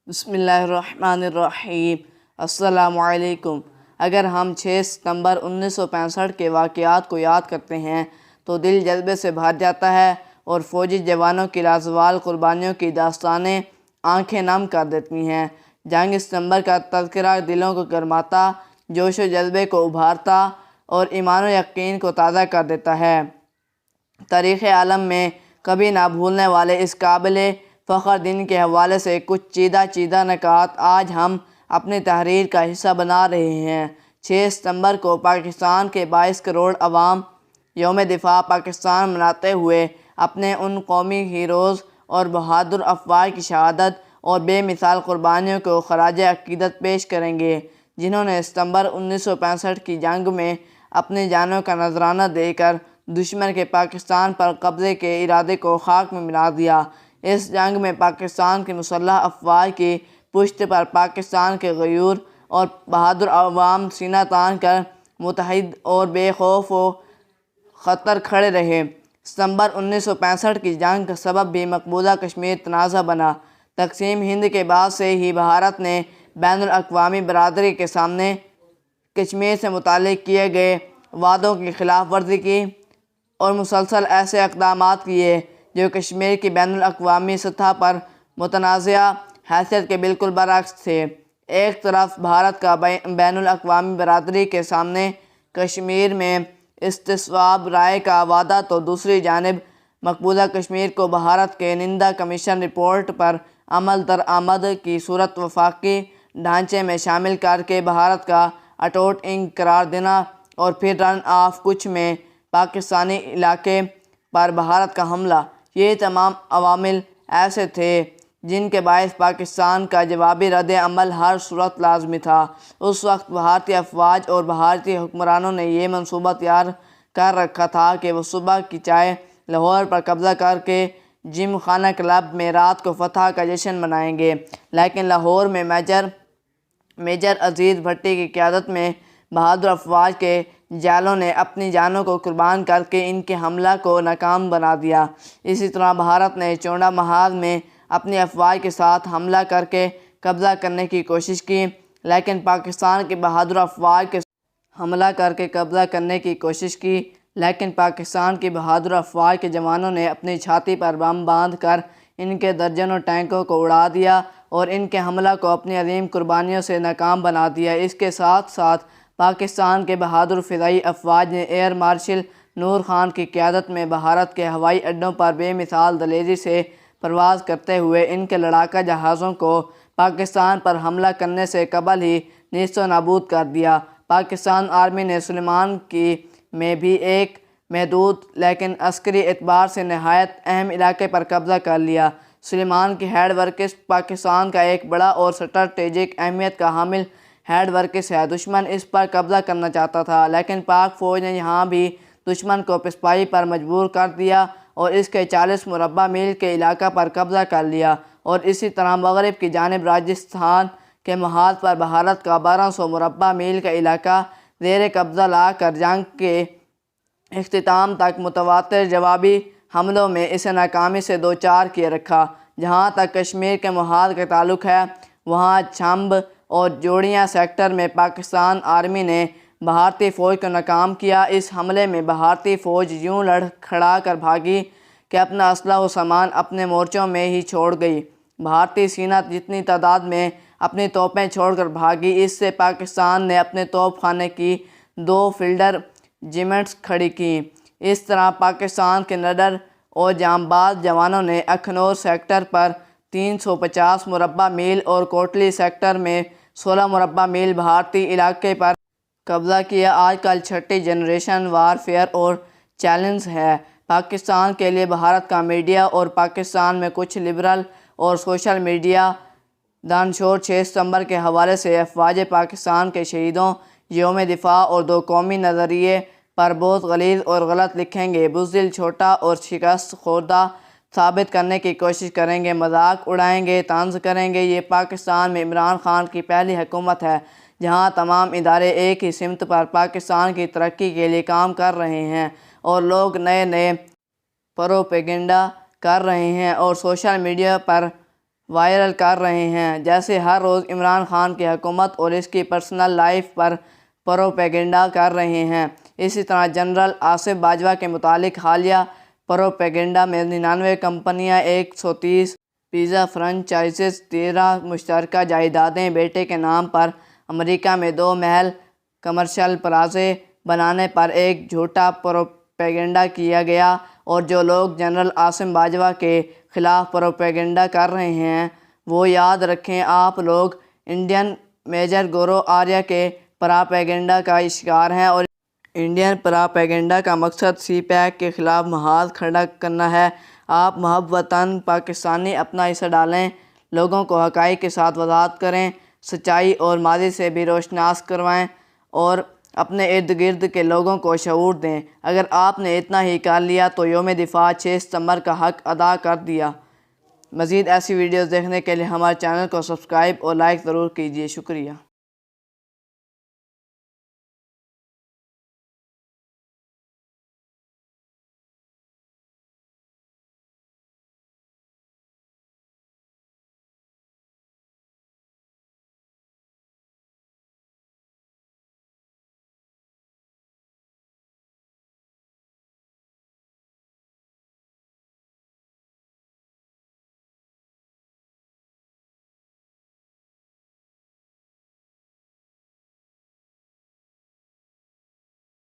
بسم اللہ الرحمن الرحیم۔ السلام علیکم۔ اگر ہم 6 ستمبر 1965 کے واقعات کو یاد کرتے ہیں تو دل جذبے سے بھر جاتا ہے اور فوجی جوانوں کی لازوال قربانیوں کی داستانیں آنکھیں نم کر دیتی ہیں۔ جنگ ستمبر کا تذکرہ دلوں کو گرماتا، جوش و جذبے کو ابھارتا اور ایمان و یقین کو تازہ کر دیتا ہے۔ تاریخ عالم میں کبھی نہ بھولنے والے اس قابل فخر دن کے حوالے سے کچھ چیدہ نکات آج ہم اپنی تحریر کا حصہ بنا رہے ہیں۔ 6 ستمبر کو پاکستان کے 22 کروڑ عوام یوم دفاع پاکستان مناتے ہوئے اپنے ان قومی ہیروز اور بہادر افراد کی شہادت اور بے مثال قربانیوں کو خراج عقیدت پیش کریں گے، جنہوں نے ستمبر 1965 کی جنگ میں اپنی جانوں کا نذرانہ دے کر دشمن کے پاکستان پر قبضے کے ارادے کو خاک میں ملا دیا۔ اس جنگ میں پاکستان کے مسلح افواج کی پشت پر پاکستان کے غیور اور بہادر عوام سینہ تان کر متحد اور بے خوف و خطر کھڑے رہے۔ ستمبر 1965 کی جنگ کا سبب بھی مقبوضہ کشمیر تنازع بنا۔ تقسیم ہند کے بعد سے ہی بھارت نے بین الاقوامی برادری کے سامنے کشمیر سے متعلق کیے گئے وعدوں کی خلاف ورزی کی اور مسلسل ایسے اقدامات کیے جو کشمیر کی بین الاقوامی سطح پر متنازعہ حیثیت کے بالکل برعکس تھے۔ ایک طرف بھارت کا بین الاقوامی برادری کے سامنے کشمیر میں استصواب رائے کا وعدہ تو دوسری جانب مقبوضہ کشمیر کو بھارت کے نندا کمیشن رپورٹ پر عمل درآمد کی صورت وفاقی ڈھانچے میں شامل کر کے بھارت کا اٹوٹ انگ قرار دینا اور پھر رن آف کچھ میں پاکستانی علاقے پر بھارت کا حملہ، یہ تمام عوامل ایسے تھے جن کے باعث پاکستان کا جوابی رد عمل ہر صورت لازمی تھا۔ اس وقت بھارتی افواج اور بھارتی حکمرانوں نے یہ منصوبہ تیار کر رکھا تھا کہ وہ صبح کی چائے لاہور پر قبضہ کر کے جم خانہ کلب میں رات کو فتح کا جشن منائیں گے، لیکن لاہور میں میجر عزیز بھٹی کی قیادت میں بہادر افواج کے جیلوں نے اپنی جانوں کو قربان کر کے ان کے حملہ کو ناکام بنا دیا۔ اسی طرح بھارت نے چونڈا محاذ میں اپنی افواج کے ساتھ حملہ کر کے قبضہ کرنے کی کوشش کی، لیکن پاکستان کی بہادر افواج کے جوانوں نے اپنی چھاتی پر بم باندھ کر ان کے درجنوں ٹینکوں کو اڑا دیا اور ان کے حملہ کو اپنی عظیم قربانیوں سے ناکام بنا دیا۔ اس کے ساتھ ساتھ پاکستان کے بہادر فضائی افواج نے ایئر مارشل نور خان کی قیادت میں بھارت کے ہوائی اڈوں پر بے مثال دلیری سے پرواز کرتے ہوئے ان کے لڑاکا جہازوں کو پاکستان پر حملہ کرنے سے قبل ہی نیست و نابود کر دیا۔ پاکستان آرمی نے سلیمان کی میں بھی ایک محدود لیکن عسکری اعتبار سے نہایت اہم علاقے پر قبضہ کر لیا۔ سلیمان کی ہیڈ ورکس پاکستان کا ایک بڑا اور اسٹریٹجک اہمیت کا حامل ہیڈ ورکس ہے۔ دشمن اس پر قبضہ کرنا چاہتا تھا، لیکن پاک فوج نے یہاں بھی دشمن کو پسپائی پر مجبور کر دیا اور اس کے 40 مربع میل کے علاقہ پر قبضہ کر لیا، اور اسی طرح مغرب کی جانب راجستھان کے محاذ پر بھارت کا 1200 مربع میل کا علاقہ زیر قبضہ لا کر جنگ کے اختتام تک متواتر جوابی حملوں میں اسے ناکامی سے دوچار کیے رکھا۔ جہاں تک کشمیر کے محاذ کا تعلق ہے، وہاں چھمب اور جوڑیاں سیکٹر میں پاکستان آرمی نے بھارتی فوج کو ناکام کیا۔ اس حملے میں بھارتی فوج یوں لڑکھڑا کر بھاگی کہ اپنا اسلحہ و سامان اپنے مورچوں میں ہی چھوڑ گئی۔ بھارتی سینہ جتنی تعداد میں اپنی توپیں چھوڑ کر بھاگی، اس سے پاکستان نے اپنے توپ خانے کی 2 فیلڈ ریجمنٹس کھڑی کیں۔ اس طرح پاکستان کے نڈر اور جانباز جوانوں نے اکھنور سیکٹر پر 350 مربع میل اور کوٹلی سیکٹر میں 16 مربع میل بھارتی علاقے پر قبضہ کیا۔ آج کل چھٹی جنریشن وار فیئر اور چیلنج ہے پاکستان کے لیے بھارت کا میڈیا اور پاکستان میں کچھ لبرل اور سوشل میڈیا دانشور 6 ستمبر کے حوالے سے افواج پاکستان کے شہیدوں، یوم دفاع اور 2 قومی نظریے پر بہت غلیظ اور غلط لکھیں گے، بزدل، چھوٹا اور شکست خوردہ ثابت کرنے کی کوشش کریں گے، مذاق اڑائیں گے، طنز کریں گے۔ یہ پاکستان میں عمران خان کی پہلی حکومت ہے جہاں تمام ادارے ایک ہی سمت پر پاکستان کی ترقی کے لیے کام کر رہے ہیں اور لوگ نئے پروپیگنڈا کر رہے ہیں اور سوشل میڈیا پر وائرل کر رہے ہیں، جیسے ہر روز عمران خان کی حکومت اور اس کی پرسنل لائف پر پروپیگنڈا کر رہے ہیں۔ اسی طرح جنرل آصف باجوہ کے متعلق حالیہ پروپیگنڈا میں 99 کمپنیاں، 130 پیزا فرنچائزز، 13 مشترکہ جائیدادیں، بیٹے کے نام پر امریکہ میں 2 محل کمرشل پلازے بنانے پر ایک جھوٹا پروپیگنڈا کیا گیا، اور جو لوگ جنرل آصف باجوہ کے خلاف پروپیگنڈا کر رہے ہیں وہ یاد رکھیں آپ لوگ انڈین میجر گورو آریہ کے پراپیگنڈا کا شکار ہیں، اور انڈین پراپیگنڈا کا مقصد سی پیک کے خلاف محاذ کھڑا کرنا ہے۔ آپ محب وطن پاکستانی اپنا حصہ ڈالیں، لوگوں کو حقائق کے ساتھ وضاحت کریں، سچائی اور ماضی سے بھی روشناس کروائیں اور اپنے ارد گرد کے لوگوں کو شعور دیں۔ اگر آپ نے اتنا ہی کر لیا تو یوم دفاع 6 ستمبر کا حق ادا کر دیا۔ مزید ایسی ویڈیوز دیکھنے کے لیے ہمارے چینل کو سبسکرائب اور لائک ضرور کیجیے۔ شکریہ۔